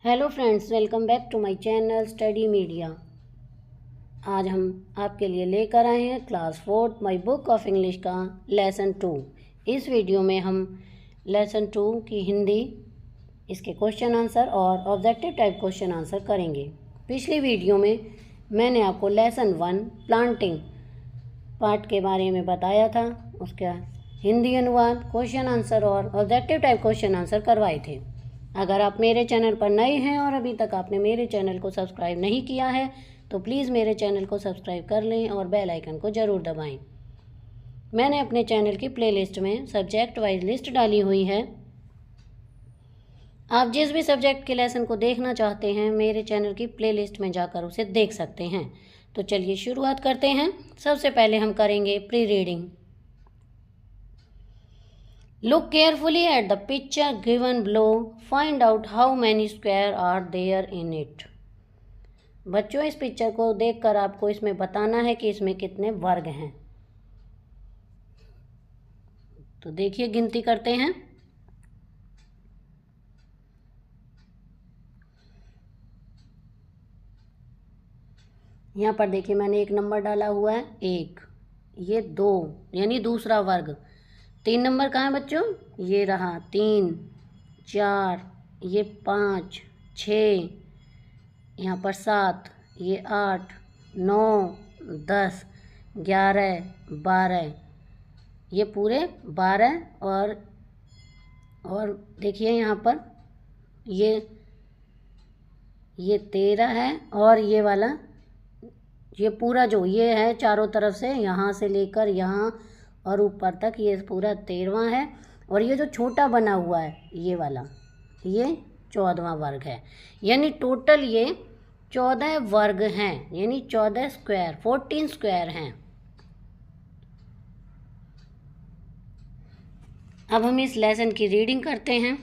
Hello friends, welcome back to my channel study media. आज हम आपके लिए लेकर आए हैं class 4 my book of English का लेसन 2। इस वीडियो में हम लेसन 2 की हिंदी, इसके क्वेश्चन आंसर और ऑब्जेक्टिव टाइप क्वेश्चन आंसर करेंगे। पिछली वीडियो में मैंने आपको लेसन 1 प्लांटिंग पार्ट के बारे में बताया था, उसका हिंदी अनुवाद, क्वेश्चन आंसर और ऑब्जेक्टिव टाइप क्वेश्चन आंसर करवाए थे। अगर आप मेरे चैनल पर नए हैं और अभी तक आपने मेरे चैनल को सब्सक्राइब नहीं किया है तो प्लीज़ मेरे चैनल को सब्सक्राइब कर लें और बेल आइकन को ज़रूर दबाएं। मैंने अपने चैनल की प्लेलिस्ट में सब्जेक्ट वाइज लिस्ट डाली हुई है। आप जिस भी सब्जेक्ट के लेसन को देखना चाहते हैं मेरे चैनल की प्लेलिस्ट में जाकर उसे देख सकते हैं। तो चलिए शुरुआत करते हैं। सबसे पहले हम करेंगे pre reading. Look carefully at the picture given below. Find out how many squares are there in it. बच्चों, इस पिक्चर को देखकर आपको इसमें बताना है कि इसमें कितने वर्ग हैं। तो देखिए, गिनती करते हैं। यहाँ पर देखिए, मैंने एक नंबर डाला हुआ है 1, ये 2 यानी दूसरा वर्ग। 3 नंबर कहाँ है बच्चों? ये रहा 3, 4, ये 5, 6, यहाँ पर 7, ये 8, 9, 10, 11, 12, ये पूरे 12 और देखिए यहाँ पर ये 13 है और ये वाला, ये पूरा जो ये है चारों तरफ से, यहाँ से लेकर यहाँ और ऊपर तक, ये पूरा 13वां है। और ये जो छोटा बना हुआ है ये वाला, ये 14वां वर्ग है। यानी टोटल ये 14 वर्ग हैं, यानी 14 स्क्वायर, 14 स्क्वायर हैं। अब हम इस लेसन की रीडिंग करते हैं।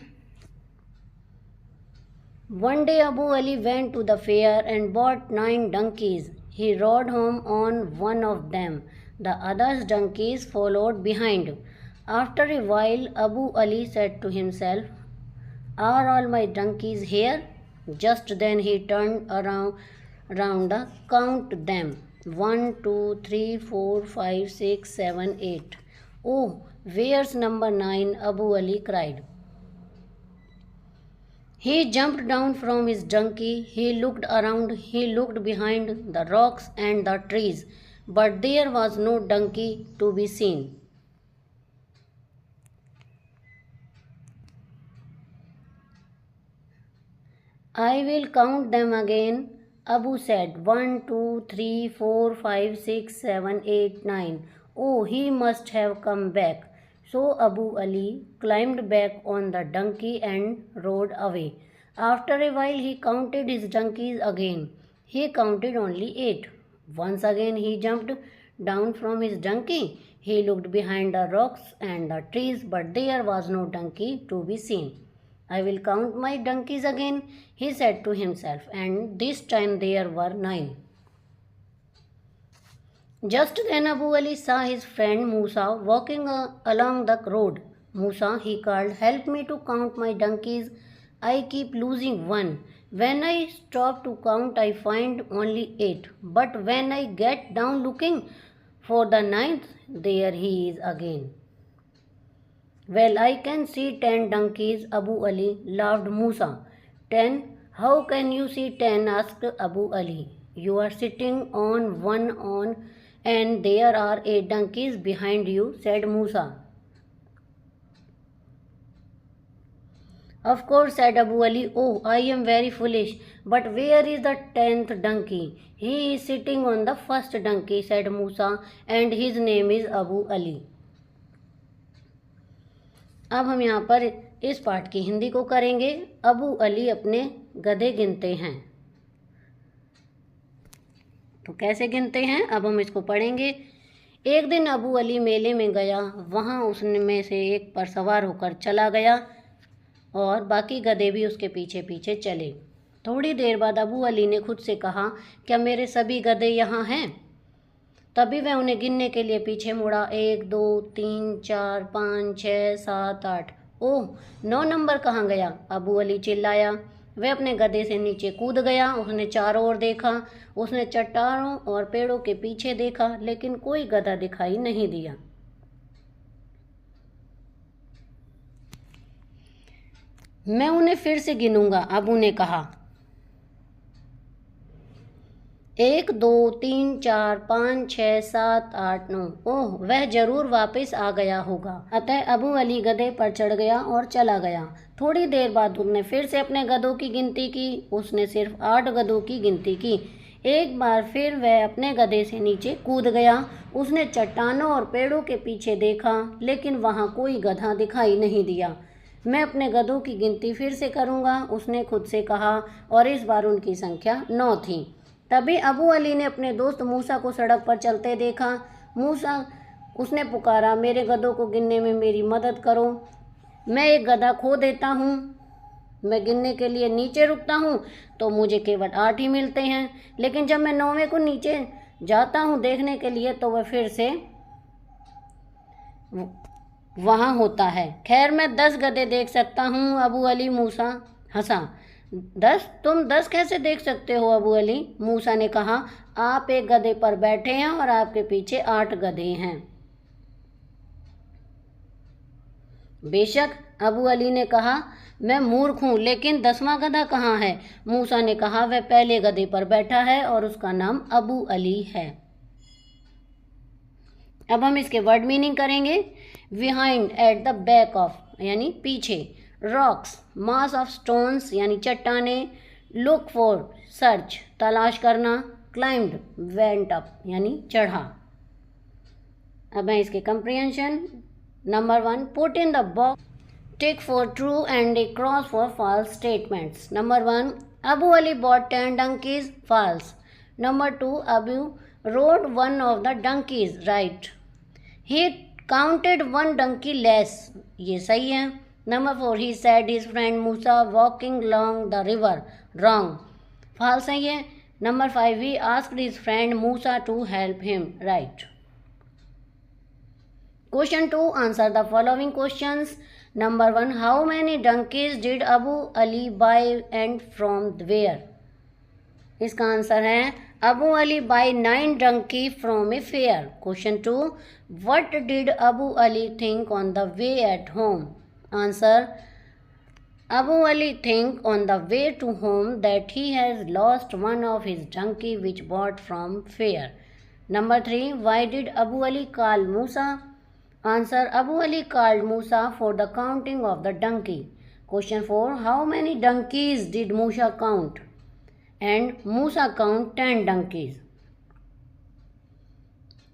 One day Abu Ali went to the fair and bought 9 donkeys. He rode home on one of them. The other donkeys followed behind. After a while, Abu Ali said to himself, "Are all my donkeys here?" Just then he turned around to count them. 1, 2, 3, 4, 5, 6, 7, 8. "Oh, where's number 9?" Abu Ali cried. He jumped down from his donkey. He looked around. He looked behind the rocks and the trees, but there was no donkey to be seen. "I will count them again," Abu said. 1, 2, 3, 4, 5, 6, 7, 8, 9. Oh, he must have come back. So Abu Ali climbed back on the donkey and rode away. After a while he counted his donkeys again. He counted only 8. Once again he jumped down from his donkey. He looked behind the rocks and the trees, but there was no donkey to be seen. "I will count my donkeys again," he said to himself, and this time there were 9. Just then Abu Ali saw his friend Musa walking along the road. "Musa," he called, "help me to count my donkeys. I keep losing one. When I stop to count, I find only 8. But when I get down looking for the 9th, there he is again." "Well, I can see 10 donkeys," Abu Ali laughed. "Musa, 10? How can you see 10? asked Abu Ali. "You are sitting on one and there are 8 donkeys behind you," said Musa. "Of course," said Abu Ali. "Oh, I am very foolish. But where is the 10th donkey?" "He is sitting on the first donkey," said Musa, "and his name is Abu Ali." अब हम यहाँ पर इस पाठ की हिंदी को करेंगे। Abu Ali अपने गधे गिनते हैं। तो कैसे गिनते हैं, अब हम इसको पढ़ेंगे। एक दिन अबू अली मेले में गया। वहाँ उसमें से एक पर सवार होकर चला गया और बाकी गधे भी उसके पीछे पीछे चले। थोड़ी देर बाद अबू अली ने खुद से कहा, "क्या मेरे सभी गधे यहाँ हैं?" तभी वह उन्हें गिनने के लिए पीछे मुड़ा। 1, 2, 3, 4, 5, 6, 7, 8। "ओह, 9 नंबर कहाँ गया?" अबू अली चिल्लाया। वह अपने गधे से नीचे कूद गया। उसने चारों ओर देखा। उसने चट्टानों और पेड़ों के पीछे देखा, लेकिन कोई गधा दिखाई नहीं दिया। मैं उन्हें फिर से गिनूंगा, अबू ने कहा। 1 2 3 4 5 6 7 8 9। ओह, वह जरूर वापस आ गया होगा। अतः अबू अली गधे पर चढ़ गया और चला गया। थोड़ी देर बाद उसने फिर से अपने गधों की गिनती की। उसने सिर्फ 8 गधों की गिनती की। एक बार फिर वह अपने गधे से नीचे कूद गया। उसने चट्टानों और पेड़ों के पीछे देखा, लेकिन वहां कोई गधा दिखाई नहीं दिया। मैं अपने गधों की गिनती फिर से करूंगा, उसने खुद से कहा, और इस बार उनकी संख्या 9 थी। तभी अबू अली ने अपने दोस्त मूसा को सड़क पर चलते देखा। मूसा, उसने पुकारा, मेरे गधों को गिनने में मेरी मदद करो। मैं एक गधा खो देता हूँ। मैं गिनने के लिए नीचे रुकता हूँ तो मुझे केवल 8 ही मिलते हैं, लेकिन जब मैं 9वें को नीचे जाता हूँ देखने के लिए तो वह फिर से वहाँ होता है। खैर, मैं 10 गधे देख सकता हूँ। अबू अली मूसा हंसा। 10? तुम 10 कैसे देख सकते हो अबू अली? मूसा ने कहा, आप एक गधे पर बैठे हैं और आपके पीछे 8 गधे हैं। बेशक, अबू अली ने कहा, मैं मूर्ख हूँ, लेकिन 10वां गधा कहाँ है? मूसा ने कहा, वह पहले गधे पर बैठा है और उसका नाम अबू अली है। अब हम इसके वर्ड मीनिंग करेंगे। Behind, at the back of, यानी पीछे। रॉक्स, मास ऑफ स्टोन्स, यानी चट्टाने। लुक फॉर, सर्च, तलाश करना। क्लाइम्ड, वेंट अप, यानी चढ़ा। अब है इसके comprehension. Number 1, put in the box, tick for true and a cross for false statements. Number 1, Abu Ali bought 10 donkeys, false. Number 2, Abu rode one of the donkeys, right. He counted 1 donkey less, ये सही है। Number 4, he said his friend Musa walking along the river, wrong, false है ये। Number 5, he asked his friend Musa to help him, right. Question 2, answer the following questions. Number 1, how many donkeys did Abu Ali buy and from where? इसका answer है Abu Ali by 9 donkey from a fair. Question 2, what did Abu Ali think on the way at home? Answer, Abu Ali think on the way to home that he has lost one of his donkey which bought from fair. Number 3, why did Abu Ali call Musa? Answer, Abu Ali called Musa for the counting of the donkey. Question 4, how many donkeys did Musa count? And Musa count 10 donkeys.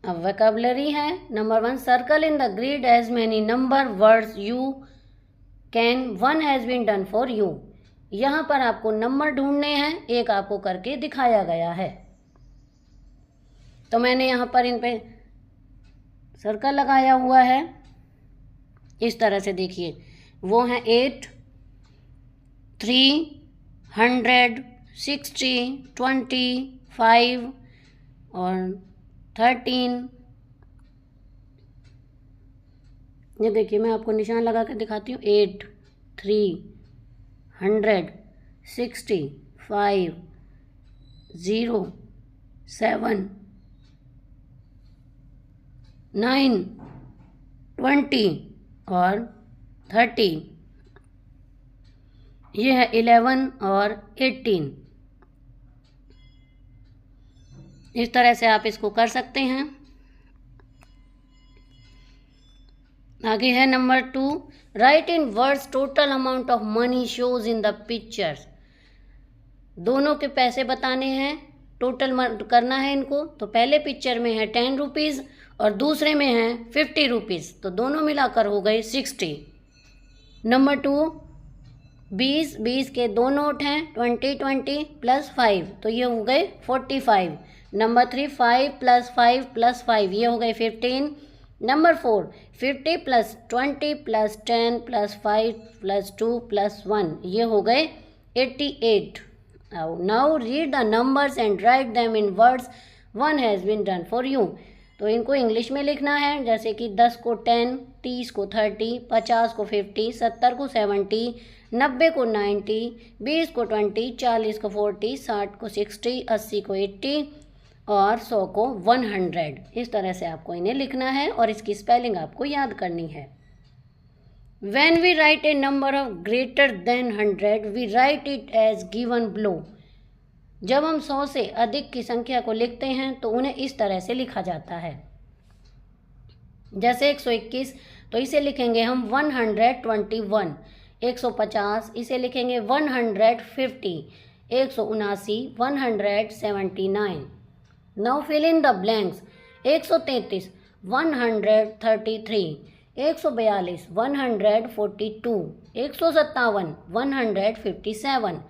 अब vocabulary है। Number 1, circle in the grid as many number words you can. 1 has been done for you. यहाँ पर आपको number ढूंढने हैं, एक आपको करके दिखाया गया है। तो मैंने यहाँ पर इन पे सर्कल लगाया हुआ है। इस तरह से देखिए, वो हैं 8, 3, 100, 60, 25 और 13। ये देखिए, मैं आपको निशान लगा कर दिखाती हूँ। 8, 3, 100, 60, 5, 0, 7, 9, 20 और 30। ये है 11 और 18। इस तरह से आप इसको कर सकते हैं। आगे है number 2, right in words total amount of money shows in the pictures. दोनों के पैसे बताने हैं, टोटल करना है इनको। तो पहले पिक्चर में है 10 रुपीज़ और दूसरे में है 50 रुपीज़, तो दोनों मिलाकर हो गए 60। नंबर 2, 20 के 2 नोट हैं, 20 प्लस 5, तो ये हो गए 45। नंबर 3, 5 + 5 + 5, ये हो गए 15। नंबर 4, 50 + 20 + 10 + 5 + 2 + 1, ये हो गए 88। Now read the numbers and write them in words 1 has been done for you. तो इनको इंग्लिश में लिखना है, जैसे कि 10 को 10, 30 को 30, 50 को 50, 70 को 70, 90 को 90, 20 को 20, 40 को 40, 60 को 60, 80 को 80 और 100 को 100। इस तरह से आपको इन्हें लिखना है और इसकी स्पेलिंग आपको याद करनी है। When we write a number of greater than 100, we write it as given below. जब हम 100 से अधिक की संख्या को लिखते हैं तो उन्हें इस तरह से लिखा जाता है। जैसे 121 तो इसे लिखेंगे हम 121, 150 इसे लिखेंगे 150, 179 179। Now fill in the blanks. 133 133, 142 142, 157 157,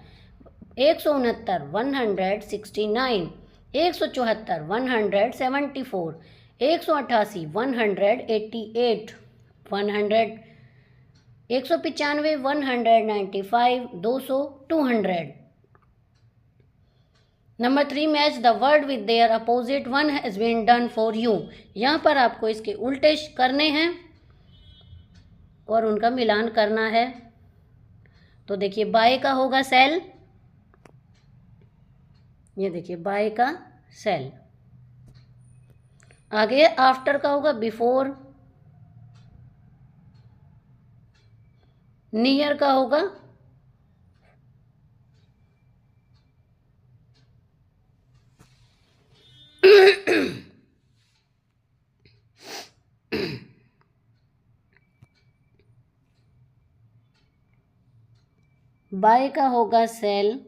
169 169, 174 174, 188 188, 100, 195 195, 200 200। Number 3, match the word with their opposite, one has been done for you. यहाँ पर आपको इसके उल्टे करने हैं और उनका मिलान करना है। तो देखिए बाय का होगा सेल, ये देखिए बाय का सेल। आगे आफ्टर का होगा बिफोर, नियर का होगा बाय का होगा सेल,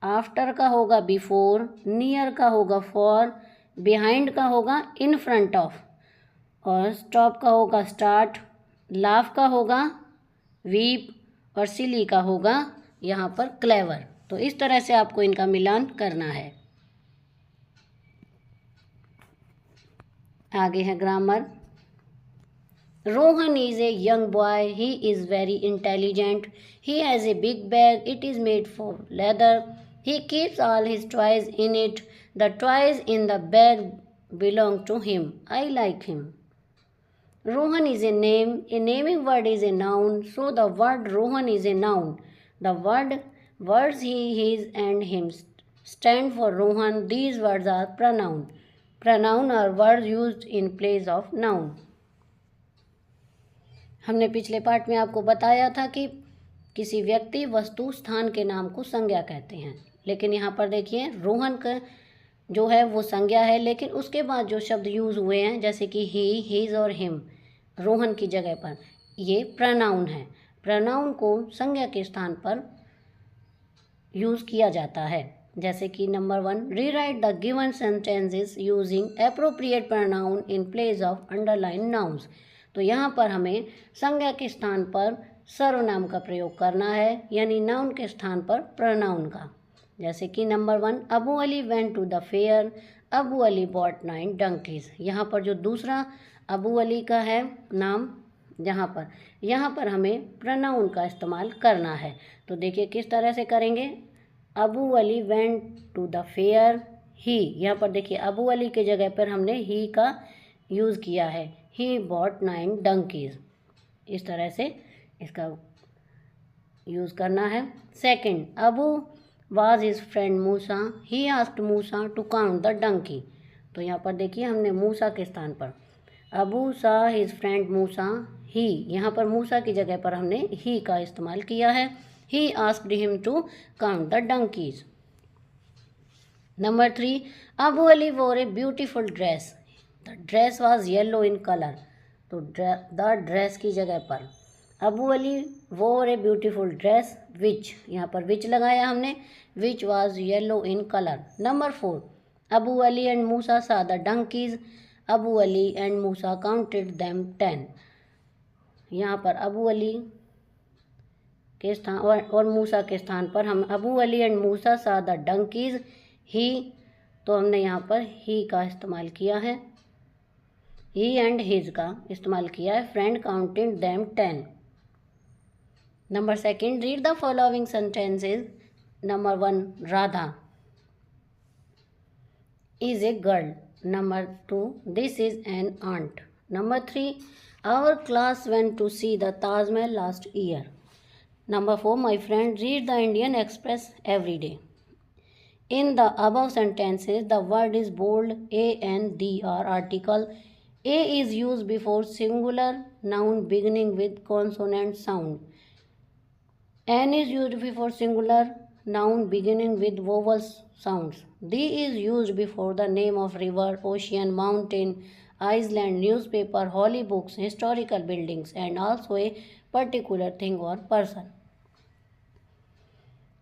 आफ्टर का होगा बिफोर, नियर का होगा फॉर, बिहाइंड का होगा इन फ्रंट ऑफ और स्टॉप का होगा स्टार्ट, लाफ का होगा वीप और सिली का होगा यहाँ पर क्लेवर। तो इस तरह से आपको इनका मिलान करना है। आगे है grammar. Rohan is a young boy. He is very intelligent. He has a big bag. It is made for leather. He keeps all his toys in it. The toys in the bag belong to him. I like him. Rohan is a name. A naming word is a noun. So the word Rohan is a noun. The words he, his and him stand for Rohan. These words are pronoun. Pronoun are words used in place of noun. हमने पिछले part में आपको बताया था कि किसी व्यक्ति, वस्तु, स्थान के नाम को संज्ञा कहते हैं, लेकिन यहाँ पर देखिए रोहन का जो है वो संज्ञा है, लेकिन उसके बाद जो शब्द यूज़ हुए हैं जैसे कि ही, हिज और हिम, रोहन की जगह पर ये प्रनाउन है। प्रनाउन को संज्ञा के स्थान पर यूज़ किया जाता है। जैसे कि number 1, rewrite the given sentences using appropriate pronoun in place of underline nouns. तो यहाँ पर हमें संज्ञा के स्थान पर सर्वनाम का प्रयोग करना है, यानी नाउन के स्थान पर प्रनाउन का। जैसे कि number 1, Abu Ali went to the fair, Abu Ali bought 9 donkeys. यहाँ पर जो दूसरा अबू अली का है नाम, यहाँ पर हमें प्रनाउन का इस्तेमाल करना है। तो देखिए किस तरह से करेंगे। Abu Ali went to the fair, he, यहाँ पर देखिए अबू अली के जगह पर हमने ही का यूज़ किया है। He bought 9 donkeys. इस तरह से इसका यूज़ करना है। Second, Abu was his friend Musa, he asked Musa to count the donkey. तो यहाँ पर देखिए हमने मूसा के स्थान पर अबू सा हिज फ्रेंड मूसा, ही, यहाँ पर मूसा की जगह पर हमने ही का इस्तेमाल किया है। He asked him to count the donkeys. Number 3, Abu Ali wore a beautiful dress, the dress was yellow in colour. तो द ड्रेस की जगह पर Abu Ali wore a beautiful dress which, यहाँ पर विच लगाया हमने, which was yellow in colour. Number 4, Abu Ali and Musa saw the donkeys, Abu Ali and Musa counted them 10। यहाँ पर अबू अली के स्थान और मूसा के स्थान पर हम Abu Ali and Musa saw the donkeys, ही, तो हमने यहाँ पर ही का इस्तेमाल किया है, ही एंड हिज का इस्तेमाल किया है। Friend counted them 10। Number 2, read the following sentences. Number 1, Radha is a girl. Number 2, this is an ant. Number 3, our class went to see the Taj Mahal last year. Number 4, my friend read the Indian Express every day. In the above sentences, the word is bold, ANDR article. A is used before singular noun beginning with consonant sound. N is used before singular noun beginning with vowel sounds. D is used before the name of river, ocean, mountain, island, newspaper, holy books, historical buildings, and also a particular thing or person.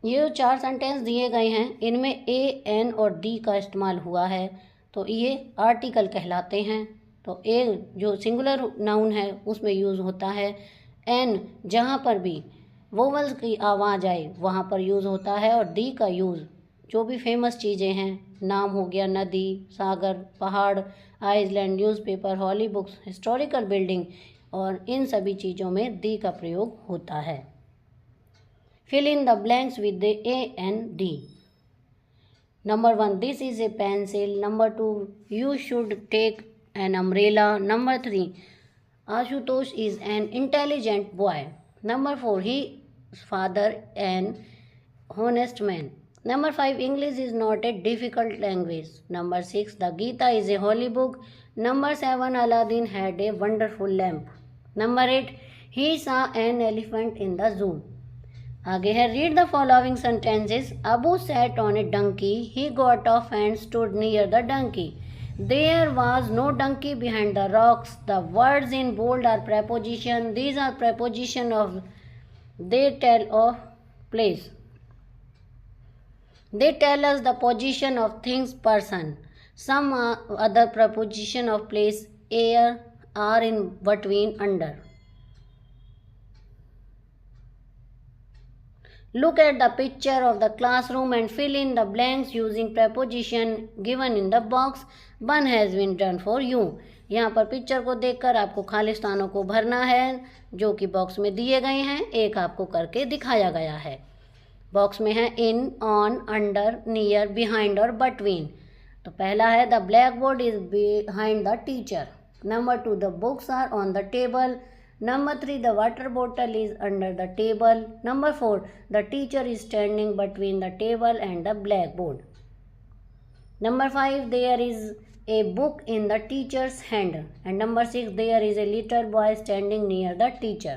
ये जो 4 sentence दिए गए हैं इनमें ए, N और D का इस्तेमाल हुआ है, तो ये आर्टिकल कहलाते हैं। तो ए जो सिंगुलर नाउन है उसमें यूज़ होता है। एन जहाँ पर भी वोवल्स की आवाज़ आए वहाँ पर यूज़ होता है। और डी का यूज़ जो भी फेमस चीज़ें हैं, नाम हो गया नदी, सागर, पहाड़, आइसलैंड, न्यूज़पेपर, हॉली बुक्स, हिस्टोरिकल बिल्डिंग, और इन सभी चीज़ों में डी का प्रयोग होता है। Fill in the blanks with the A and D. Number 1, this is a pencil. Number 2, you should take an umbrella. Number 3, Ashutosh is an intelligent boy. Number 4, his father an honest man. Number 5, English is not a difficult language. Number 6, the Gita is a holy book. Number 7, Aladdin had a wonderful lamp. Number 8, he saw an elephant in the zoo. आगे है, read the following sentences. Abu sat on a donkey, he got off and stood near the donkey. There was no donkey behind the rocks. The words in bold are preposition, these are preposition of they tell of place, they tell us the position of things, person. Some other preposition of place, air, are, in, between, under. Look at the picture of the classroom and fill in the blanks using preposition given in the box. One has been done for you. यहाँ पर picture को देखकर आपको खाली स्थानों को भरना है जो कि बॉक्स में दिए गए हैं। एक आपको करके दिखाया गया है। बॉक्स में है in, on, under, near, behind और between। तो पहला है the blackboard is behind the teacher. Number 2, the books are on the table. Number 3, the water bottle is under the table. Number 4, the teacher is standing between the table and the blackboard. Number 5, there is a book in the teacher's hand. And number 6, there is a little boy standing near the teacher.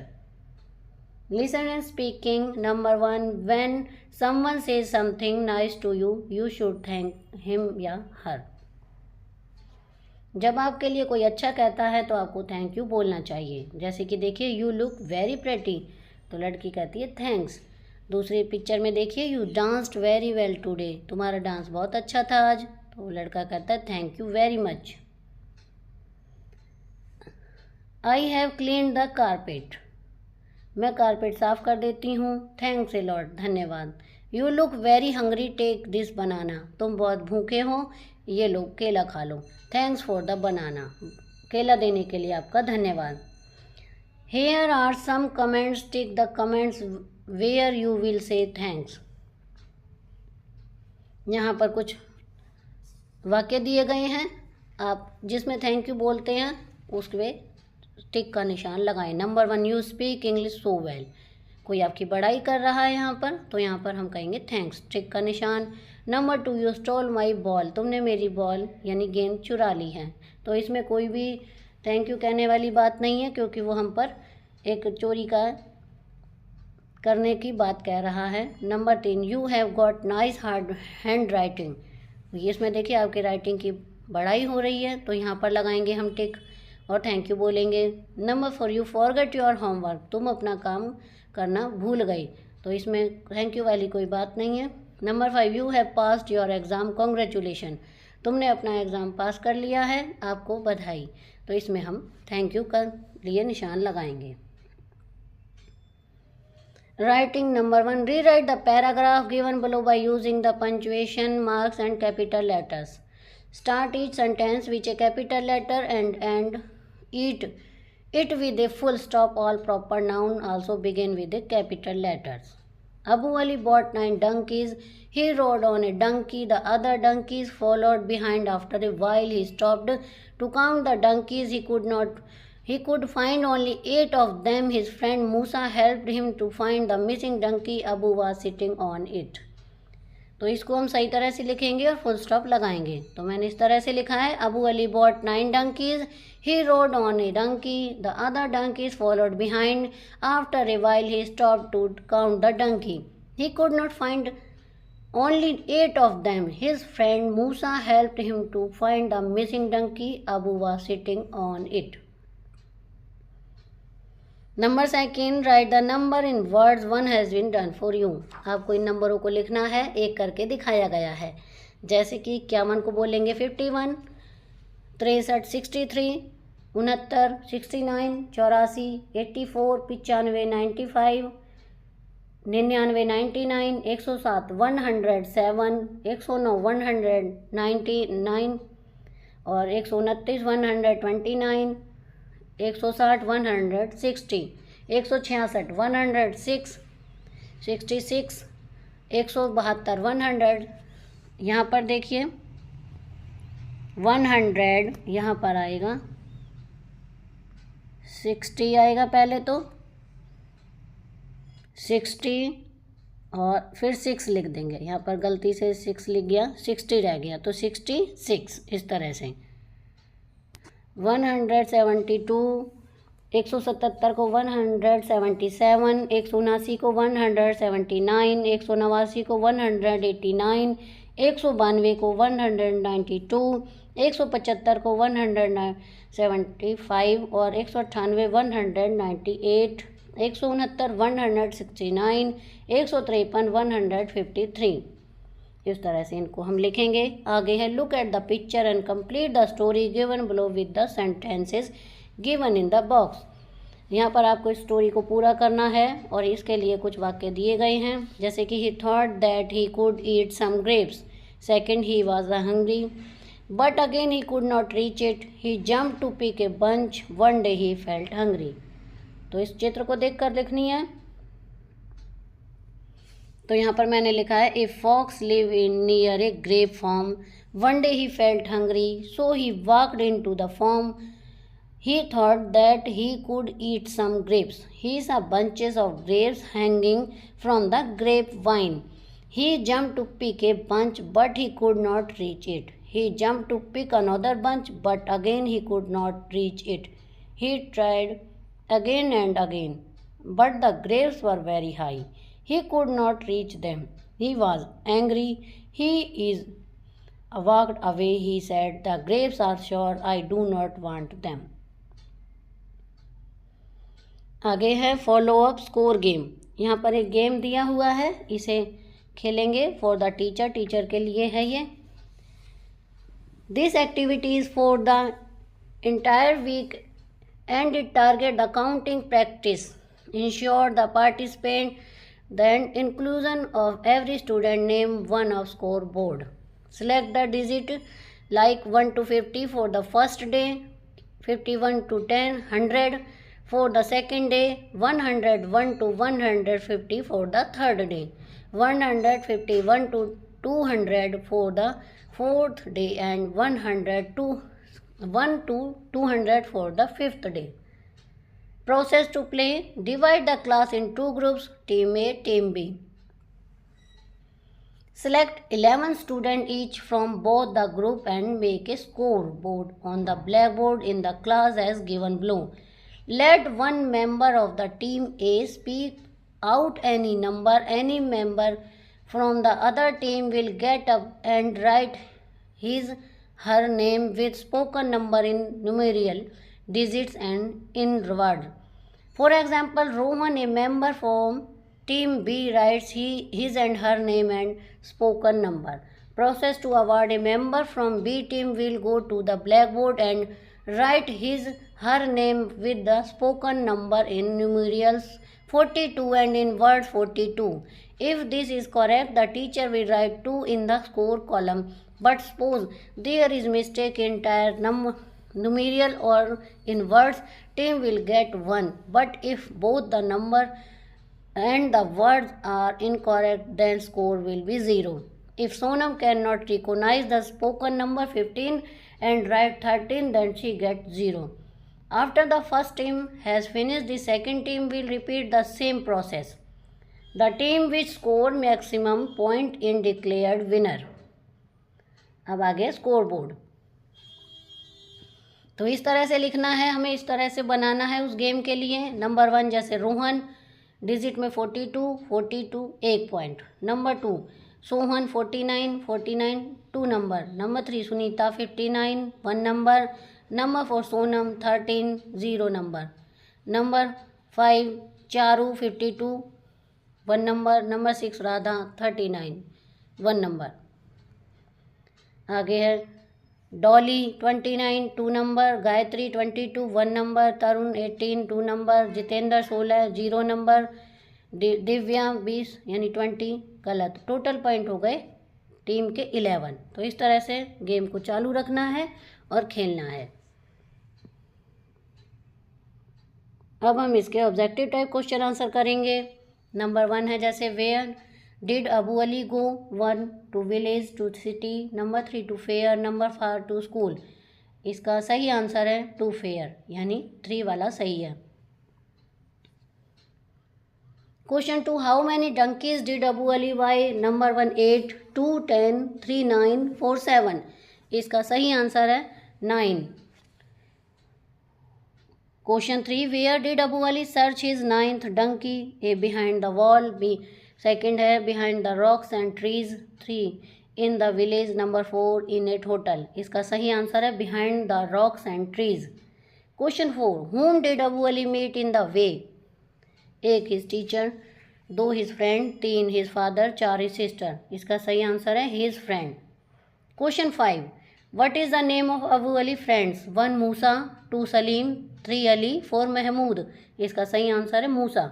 Listen and speaking. Number 1, when someone says something nice to you, you should thank him या her. जब आपके लिए कोई अच्छा कहता है तो आपको थैंक यू बोलना चाहिए। जैसे कि देखिए, यू लुक वेरी प्रेटी, तो लड़की कहती है थैंक्स। दूसरी पिक्चर में देखिए, you danced very well today, तुम्हारा डांस बहुत अच्छा था आज, तो लड़का कहता है thank you very much. I have cleaned the carpet, मैं कारपेट साफ कर देती हूँ, थैंक्स ए लॉट, धन्यवाद। You look very hungry, take this banana, तुम बहुत भूखे हो, ये लो केला खा लो, थैंक्स फॉर द बनाना, केला देने के लिए आपका धन्यवाद। Here are some comments, tick the comments where you will say thanks. यहाँ पर कुछ वाक्य दिए गए हैं, आप जिसमें थैंक यू बोलते हैं उसके टिक का निशान लगाएं। Number 1, you speak English so well, कोई आपकी बड़ाई कर रहा है यहाँ पर, तो यहाँ पर हम कहेंगे थैंक्स, टिक का निशान। Number 2, you stole my ball, तुमने मेरी बॉल यानी गेंद चुरा ली है, तो इसमें कोई भी थैंक यू कहने वाली बात नहीं है क्योंकि वो हम पर एक चोरी का करने की बात कह रहा है। Number 3, you have got nice hard hand writing, इसमें देखिए आपकी राइटिंग की बड़ाई हो रही है, तो यहाँ पर लगाएंगे हम टिक और थैंक यू बोलेंगे। Number 4, you forget your homework, तुम अपना काम करना भूल गई, तो इसमें थैंक यू वाली कोई बात नहीं है। Number 5, you have passed your exam, congratulation, तुमने अपना एग्ज़ाम पास कर लिया है, आपको बधाई, तो इसमें हम थैंक यू का लिए निशान लगाएंगे। Writing number 1, rewrite the paragraph given below by using the punctuation marks and capital letters. Start each sentence with a capital letter and end it with a full stop. All proper noun also begin with a capital letters. Abu Ali bought 9 donkeys. He rode on a donkey. The other donkeys followed behind. After a while, he stopped to count the donkeys. He could find only 8 of them. His friend Musa helped him to find the missing donkey. Abu was sitting on it. तो इसको हम सही तरह से लिखेंगे और full stop लगाएंगे। तो मैंने इस तरह से लिखा है, Abu Ali bought 9 donkeys. He rode on a donkey. The other donkeys followed behind. After a while he stopped to count the donkey. He could not find only 8 of them. His friend Musa helped him to find the missing donkey. Abu was sitting on it. Number second, write the number in words 1 has been done for you. आपको इन नंबरों को लिखना है, एक करके दिखाया गया है. जैसे कि 51 को बोलेंगे 51, 63 63, 69 69, 84 84, 95 95, 99 99, 107 107, 109 199 और 129 129, 160 160, 166 106, 66, 172 100. यहाँ पर देखिए 100 यहाँ पर आएगा 60 आएगा, पहले तो 60 और फिर 6 लिख देंगे. यहाँ पर गलती से 6 लिख गया, 60 रह गया तो 66 इस तरह से. 172, 177 को 177, 179 को 179, 189 को 189, 192 को 192, 175 को 175 और 198 198, 169 169, 153 153. इस तरह से इनको हम लिखेंगे. आगे है, look at the picture and complete the story given below with the sentences given in the box. यहाँ पर आपको इस स्टोरी को पूरा करना है और इसके लिए कुछ वाक्य दिए गए हैं. जैसे कि he thought that he could eat some grapes. Second, he was hungry but again he could not reach it. He jump to pick a bunch. One day he felt hungry. तो इस चित्र को देख कर लिखनी है. तो यहाँ पर मैंने लिखा है, a fox live in near a grape farm. One day he felt hungry so he walked in to the farm. He thought that he could eat some grapes. He saw bunches of grapes hanging from the grapevine. He jumped to pick a bunch but he could not reach it. He jumped to pick another bunch but again he could not reach it. He tried again and again but the grapes were very high. He could not reach them. He was angry. He is walked away. He said, the grapes are sure. I do not want them. आगे है follow up score game. यहाँ पर एक game दिया हुआ है, इसे खेलेंगे फॉर द टीचर. टीचर के लिए है ये. This activity is for the entire week and it target the counting practice. Ensure the participant the inclusion of every student name one of scoreboard. Select the digit like 1 to 50 for the first day, 51 to 10, 100 for the second day, 101 to 150 for the third day, 151 to 200 for the fourth day and 100 to 1 to 200 for the fifth day. Process to play. Divide the class in 2 groups, team A, team B. Select 11 students each from both the group and make a scoreboard on the blackboard in the class as given below. Let one member of the team A speak out any number. Any member from the other team will get up and write her name with spoken number in numeral digits and in word. For example, Rohan, a member from team B, writes his and her name and spoken number. Process to award. A member from B team will go to the blackboard and write her name with the spoken number in numerals 42 and in words 42. If this is correct, the teacher will write 2 in the score column. But suppose there is mistake in entire numeral or in words, team will get 1. But if both the number and the words are incorrect, then score will be 0. If Sonam cannot recognize the spoken number 15 and write 13, then she gets 0. After the first team has finished, the second team will repeat the same process. The team which score maximum point in declared winner. अब आगे score board. तो इस तरह से लिखना है, हमें इस तरह से बनाना है उस गेम के लिए। नंबर 1 जैसे रोहन, डिजिट में 42 1 point. Number 2 Sohan 49 2 number. Number 3 Sunita 59 1 number. Number 4 Sonam 13 0 number. Number 5 Charu 52 1 number. Number 6 Radha 39 1 number. आगे है डॉली 29 2 नंबर। गायत्री 22 1 नंबर। तरुण 18 2 नंबर। जितेंद्र 16 0 नंबर। दिव्या 20 यानी 20 गलत। टोटल पॉइंट हो गए टीम के 11। तो इस तरह से गेम को चालू रखना है और खेलना है। अब हम इसके ऑब्जेक्टिव टाइप क्वेश्चन आंसर करेंगे। नंबर 1 है जैसे where did Abu Ali go 1 to village 2 city. Number 3 to fair. Number 4 to school. इसका सही आंसर है टू फेयर, यानी 3 वाला सही है। Question 2 how many donkeys did Abu Ali buy. Number 1 8 2 10 3 9 4 7। इसका सही आंसर है 9। Question 3 where did Abu Ali search his 9th donkey. A behind the wall. B second है behind the rocks and trees. 3 in the village. Number 4 in at hotel. इसका सही answer है behind the rocks and trees. Question 4 whom did Abu Ali meet in the way. 1 his teacher. 2 his friend. 3 his father. 4 his sister. इसका सही answer है his friend. Question 5 what is the name of Abu Ali friends. 1 Musa. 2 Salim. 3 Ali. 4 Mahmood. इसका सही answer है Musa.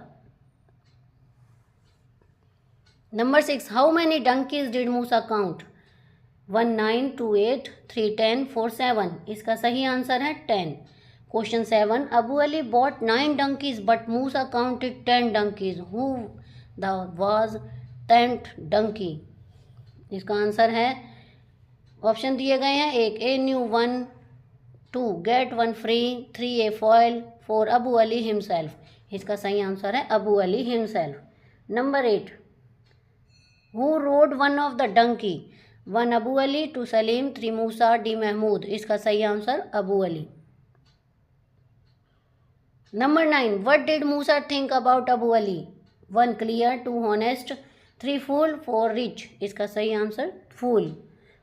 Number 6 how many donkeys did Musa count. 1 9 2 8 3 10 4 7। इसका सही answer है 10। Question 7 Abu Ali bought 9 donkeys but Musa counted 10 donkeys। Who the was 10th donkey। इसका answer है option दिए गए हैं। 1 a new 1 2 get 1 free 3 a foil 4 Abu Ali himself. इसका सही आंसर है Abu Ali himself. Number 8 who rode 1 of the donkey. 1 Abu Ali. 2 Salim. 3 Musa. D Mahmud. इसका सही answer Abu Ali. Number 9 what did Musa think about Abu Ali. 1 clear. 2 honest. 3 fool. 4 rich. इसका सही answer fool.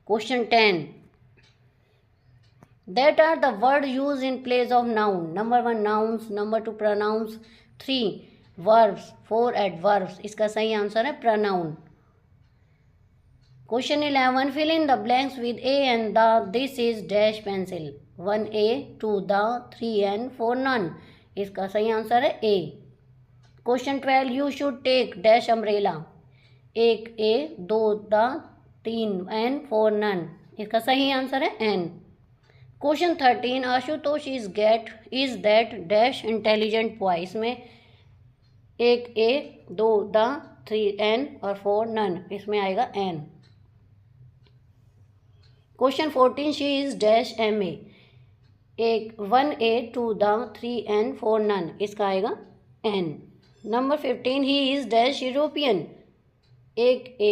Question 10 that are the word use in place of noun. Number 1 nouns. Number 2 pronouns. 3 verbs. 4 adverbs. इसका सही answer है pronoun. Question 11 fill in the blanks with a and the. This is dash pencil. 1 a 2 the 3 and 4 none. इसका सही answer है a. Question 12 you should take dash umbrella. 1 a 2 the 3 and 4 none. इसका सही answer है n. Question 13 Ashutosh is that dash intelligent boy. इसमें 1 a 2 the 3 n और 4 none. इसमें आएगा n. Question 14 she is dash M A. 1 a 2 the 3 and 4 none। इसका आएगा n। Number 15 he is dash European. 1 a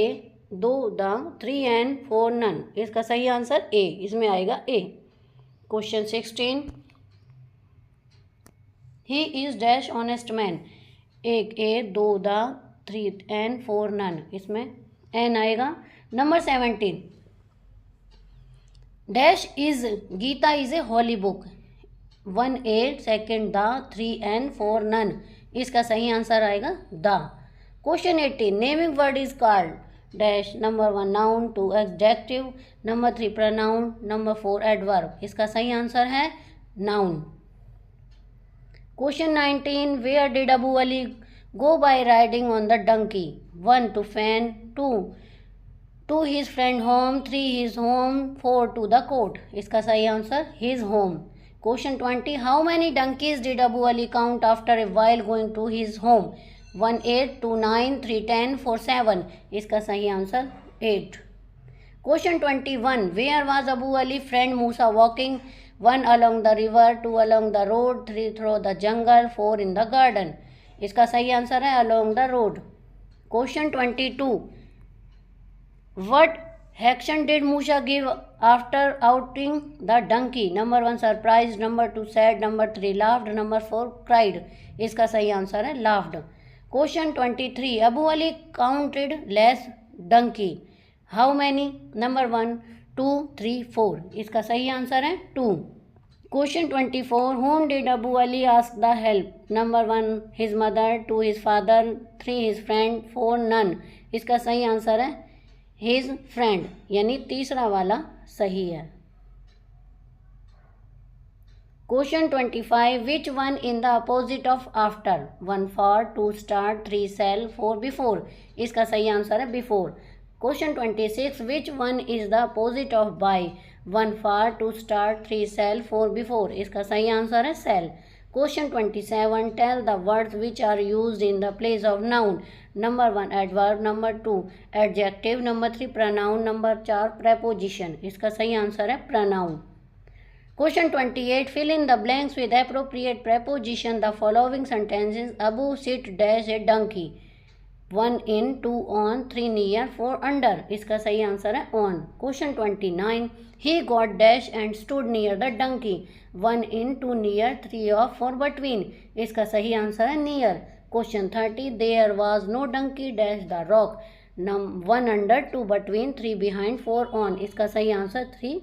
2 the 3 and 4 none। इसका सही answer a। इसमें आएगा a। Question 16 he is dash honest man. 1 a 2 the 3 and 4 none। इसमें n आएगा। Number 17 dash is Gita is a holy book. 1 a 2 the 3 and 4 none। इसका सही answer आएगा the. Question 18 naming word is called dash. Number 1 noun. 2 adjective. Number 3 pronoun. Number 4 adverb. इसका सही answer है noun. Question 19 where did Abu Ali go by riding on the donkey. 1 to fan. 2 his friend home। 3 his home। 4 to the court। इसका सही answer his home। Question 20 how many donkeys did Abu Ali count after a while going to his home। 1 8 2 9 3 10 4 7। इसका सही answer 8। Question 21, where was Abu Ali friend Musa walking? 1 along the river, 2 along the road, 3 through the jungle, 4 in the garden। इसका सही answer है along the road। Question 22, what action did Musa give after outing the donkey? Number 1 surprised, number 2 sad, number 3 laughed, number 4 cried। इसका सही answer है laughed। Question 23, Abu Ali counted less donkey, how many? Number 1 2 3 4। इसका सही answer है 2। Question 24, whom did Abu Ali ask the help? Number 1 his mother, 2 his father, 3 his friend, 4 none। इसका सही answer है his friend, यानी तीसरा वाला सही है। Question 25, which one in the opposite of after? 1 for, 2 start, 3 sell, 4 before। इसका सही आंसर है before। Question 26, which one is the opposite of buy? 1 for, 2 start, 3 sell, 4 before। इसका सही आंसर है sell। Question 27, tell the words which are used in the place of noun। Number 1 adverb, number 2 adjective, number 3 pronoun, number 4 preposition। इसका सही answer है pronoun। Question 28, fill in the blanks with appropriate preposition the following sentences। Abu sit dash a donkey। 1 in, 2 on, 3 near, 4 under। इसका सही answer है on। Question 29, he got dash and stood near the donkey। 1 in, 2 near, 3 off, 4 between। इसका सही answer है near। Question 30, there was no donkey dash the rock। 1 under, 2 between, 3 behind, 4 on। इसका सही answer 3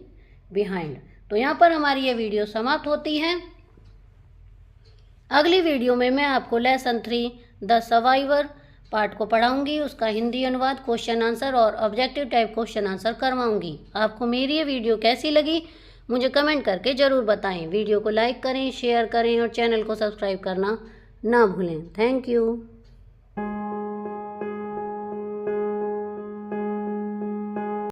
behind। तो यहाँ पर हमारी ये वीडियो समाप्त होती है। अगली वीडियो में मैं आपको लेसन 3 द सर्वाइवर पार्ट को पढ़ाऊंगी, उसका हिंदी अनुवाद, क्वेश्चन आंसर और ऑब्जेक्टिव टाइप क्वेश्चन आंसर करवाऊंगी। आपको मेरी ये वीडियो कैसी लगी मुझे कमेंट करके ज़रूर बताएं। वीडियो को लाइक करें, शेयर करें और चैनल को सब्सक्राइब करना ना भूलें। Thank you.